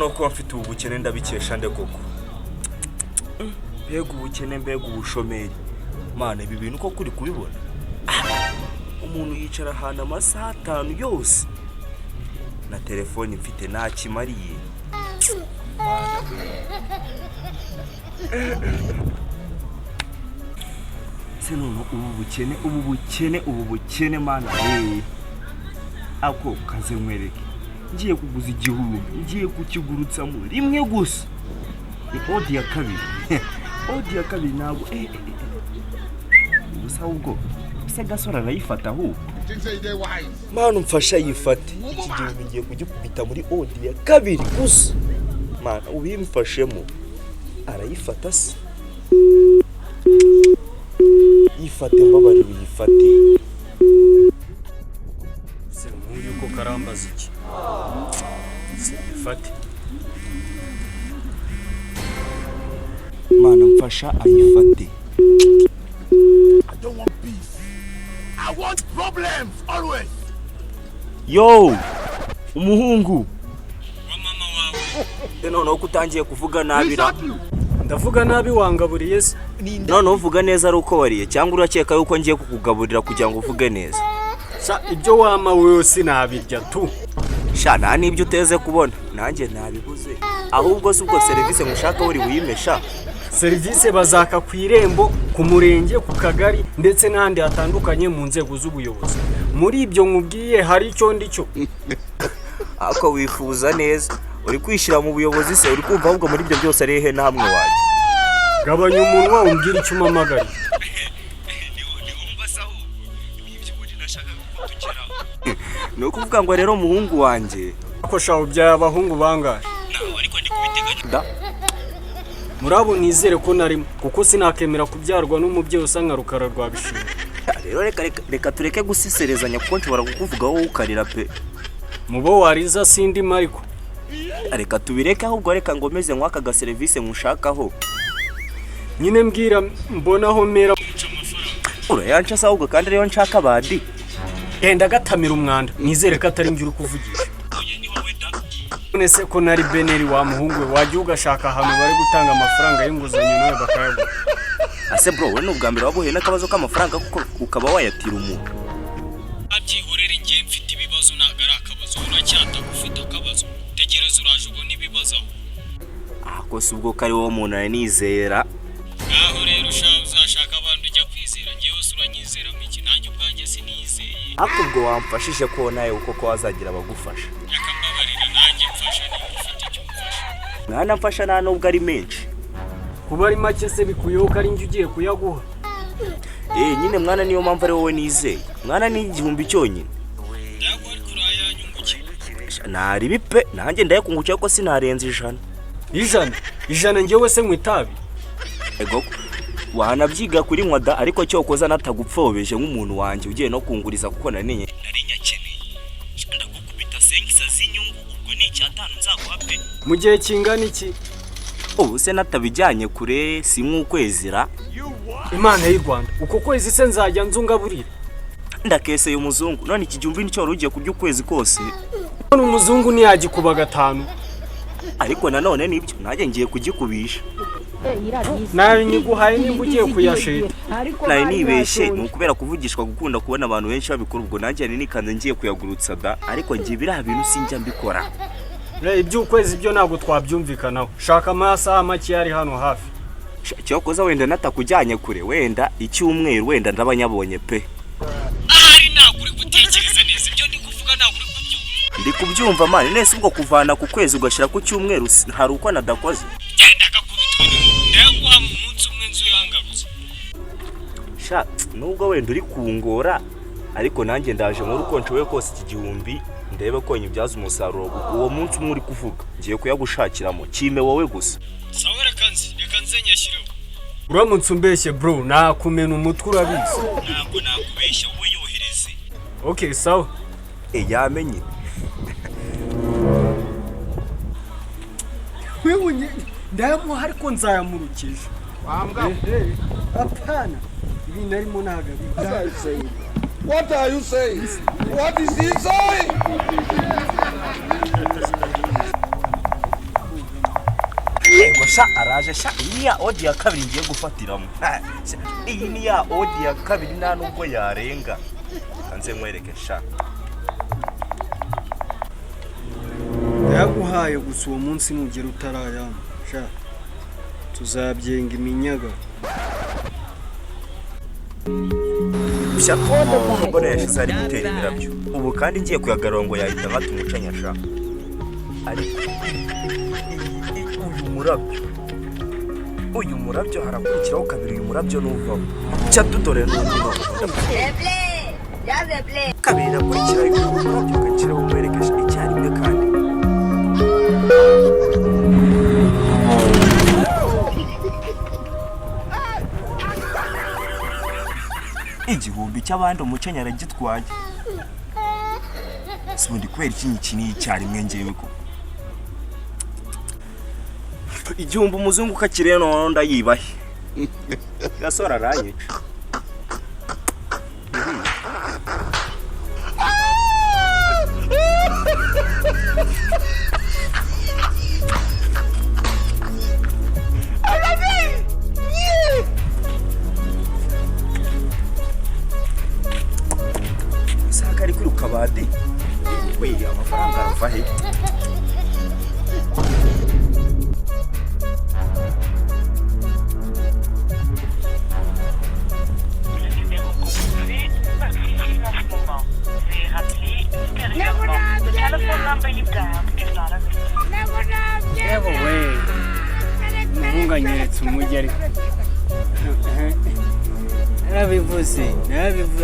Noneho ko mfite ubukene ndabikesha nde koko. Mbega ubukene mbega ubushomeri. Mana ibi bintu ko kuri kubibona. Umuntu yicara hana amasaha 5 yose. Na telefone mfite nakimariye. Sinono ubu bukene mana. Ako kaze mwereke. Ngiye kuguza igihumbi, ngiye kukigurutsa mu rimwe gusa. Ni odi ya kabiri ntabwo gusa ubwo se gasora arayifata aho. Mana umfasha yifate. Iki gihumbi ngiye kugikubita muri odi ya kabiri gusa. Mana ubimfashemo. Arayifata se. Yifate mbabari uyifate. Se nk'uyu ko karambaza iki? Yifate. Mana mfasha ayifate. I don't want peace. I want problems always. Yo! Umuhungu. Wa mama wawe. Noneho kutangiye kuvuga nabi ra. Ndavuga nabi wangaburiye se. Noneho uvuga neza ari uko wariye cyangwa urakeka yuko ngiye kukugaburira kugira ngo uvuge neza. Sha ibyo wama wewe sinabirya tu. Sha nta nibyo uteze kubona. Nanjye nabibuze. Ahubwo se ubwo service mushaka uri buyimesha. Service bazaka ku irembo, ku murenge, ku kagari ndetse n'ahandi hatandukanye mu nzego z'ubuyobozi. Muri ibyo nkubwiye hari icyo ndicyo. Ako wifuza neza. Uri kwishira mu buyobozi se uri kumva ahubwo muri ibyo byose ari he namwe waje. Gabanya umunwa umbwira icyo umamagara. No kuvuga ngo rero muhungu wanje. Ako shaho by'abahungu bangahe? Naho ariko ndi kubiteganya. Murabo nizere ko narimo kuko sinakemera kubyarwa n'umubyeyi usanga rukara rwa bishimye. Rero reka tureke gusiserezanya kuko nshobora kukuvugaho ukarira pe. Mubo wariza sindi mariko. Reka tubireke ahubwo reka ngomeze nkwaka ga service nkushakaho. Nyine mbwira mbonaho mera urayanca se ahubwo kandi rero nshaka bandi. Enda gatamira umwanda nizere ko atari ngira kuvugisha. Nese ko nari beneri wa muhungu we waje ugashaka ahantu bari gutanga amafaranga y'inguzanyo nawe bakayagura. Ase bro we n'ubwa mbere wabuhe n'akabazo k'amafaranga kuko ukaba wayatira umuntu. Ati horere ngiye mfite ibibazo nagara akabazo uracyata gufite akabazo. Tegereza uraje ubona ibibazo. Ako si ubwo kari wo muntu aranizera. Aho rero ushaho uzashaka abantu ujya kwizera ngiye wose uranyizera mu iki nanjye ubwanjye sinizeye. Akubwo wamfashije ko nawe uko ko wazagira abagufasha. Yakambabarira nanjye mfasha n'ufite icyo mfasha. Mwana mfasha nta nubwo ari menshi. Kuba ari make se bikuyoka ari nje ugiye kuyaguha. Nyine mwana niyo mpamvu ari wowe nizeye. Mwana ni igihumbi cyonyine. Ntabwo ari kurayanyungukiye. Nari bipe nanjye ndayakungukiye ko sinarenza 100. 100 ngewe se mwitabi. Ego wanabyiga kuri nkwada ariko cyo koza natagupfobeje nk'umuntu wanje ugiye no kunguriza kuko nari nyakeneye. Ndagukubita senkisa z'inyungu ubwo ni cyatanu nzaguha pe. Mu gihe kingana iki? Ubu se natabijyanye kure si nk'ukwezira. Imana y'u Rwanda uko kwezi se nzajya nzungaburira. Ndakese y'umuzungu none iki gihumbi nicyo rugiye kurya ukwezi kose. None umuzungu ntiyagikuba 5. Ariko nanone nibyo najye ngiye kugikubisha. Nawe nyiguhaye nimba ugiye kuyashira. Nawe nibeshe nukubera kuvugishwa gukunda kubona abantu benshi babikora ubwo nanjye nikanze ngiye kuyagurutsa da ariko ngiye bira bintu sinjya mbikora. Ibyo ukwezi byo ntabwo twabyumvikanaho. Shaka amasaha make yari hano hafi. Cyo koza wenda natakujyanye kure wenda icyumweru wenda ndabanyabonye pe. Ahari ntabwo uri gutekereza neza ibyo ndi kuvuga ntabwo uri kubyumva. Ndi kubyumva mani nese ubwo kuvana ku kwezi ugashira ku cyumweru hari uko nadakoze. Ndaguha mu munsi umwe nzu yangarutse. Sha nubwo wenda uri kungora ariko nanjye ndaje muri uko nshoboye kose iki gihumbi ndebe ko nyibyaza umusaruro uwo munsi umwe uri kuvuga ngiye kuyagushakiramo kime wowe gusa. Sawa reka nze nyashyireho. Uramutse umbeshye bro nakumena umutwe urabizi. Ntabwo nakubeshya wowe yohereze. Okay sawa. Yamenye. Wewe ndayamuha ariko nzayamurukije. Wambwa. Apana. Ibi narimo nagabi. What are you saying? What is he saying? sha araje sha iyi ya odi ya kabiri ngiye gufatiramo. Iyi ni ya odi ya kabiri nta nubwo yarenga. Kanze nkwereke sha. Yaguhaye gusa uwo munsi nugera utarayama sha tuzabyenga iminyaga. Byakunda mbona yashize ari gutera imirabyo. Ubu kandi ngiye kuyagarura ngo yahita batumucanya sha. Ariko uyu murabyo harakurikiraho kabiri uyu murabyo n'uvamo. Cyatudore n'undi. Kabiri nakurikira uyu murabyo ukakiraho umwerekesha icyarimwe kandi. Igihumbi cy'abandi umucenya aragitwaye. Sibundi kwera ikinyikini icyarimwe ngewe ko. Igihumbi umuzungu kakire none ndayibahe. Gasora aranyica. Saka ari kwiruka bade. We amafaranga arava he? Muhunganyeretse umujyi ariko narabivuze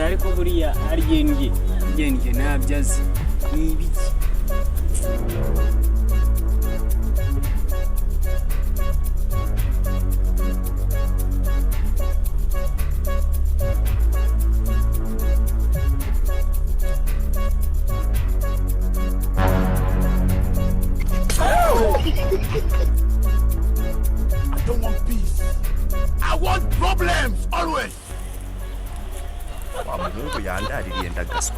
ariko buriya aryenye nabyazi n'ibiki. I don't want peace. I want problems always. Wa muhungu yandaririye ndagaswe.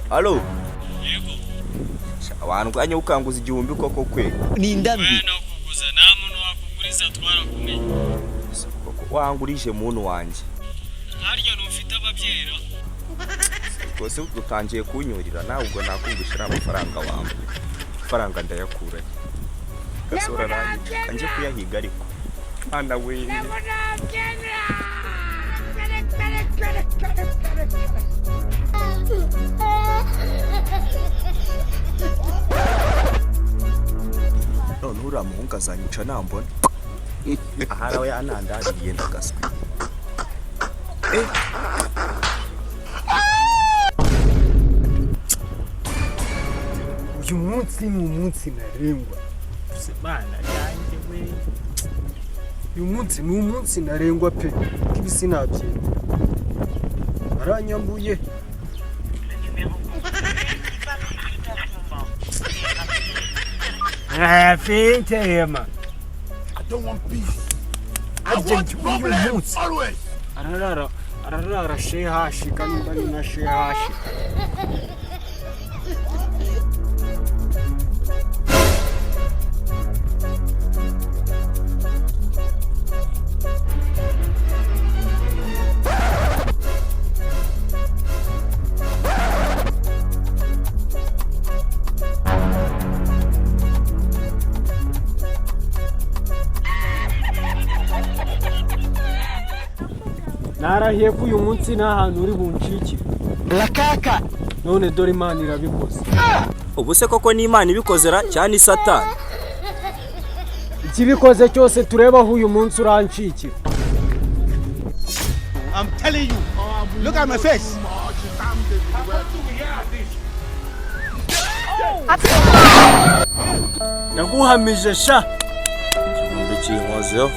Halo. Wandwanya ukanguza igihumbi koko kwe. Ni ndambi. Nakuguza nta muntu wakuguriza twarakumenye. Wangurije muntu wanje. Harya ntufite ababyera. Kose utangiye kunyurira nawe ubwo nakumvishira amafaranga wawe. Faranga ndayakura. Gasora nani kanje kuyahiga ariko. Ana we. None uriya muhungu azanyica nambona. Aha nawe yanandariye ndagaswe. Uyu munsi ni umunsi ntarengwa. Semana yanjye we. Uyu munsi ni umunsi ntarengwa pe. Kibi sinabyenda. Aranyambuye. Fintema. I don't want peace. I want problems always. Ararara shehashi kandi bari na shehashi. Narahiye ko uyu munsi nta hantu uri buncikire. Lakaka. None dore Imana irabikoze. Ubu se koko ni Imana ibikozera cyane Satani. Ikibikoze cyose tureba aho uyu munsi urancikira. I'm telling you. Look at my face. Naguhamije sha. Igihumbi cy'inkozeho.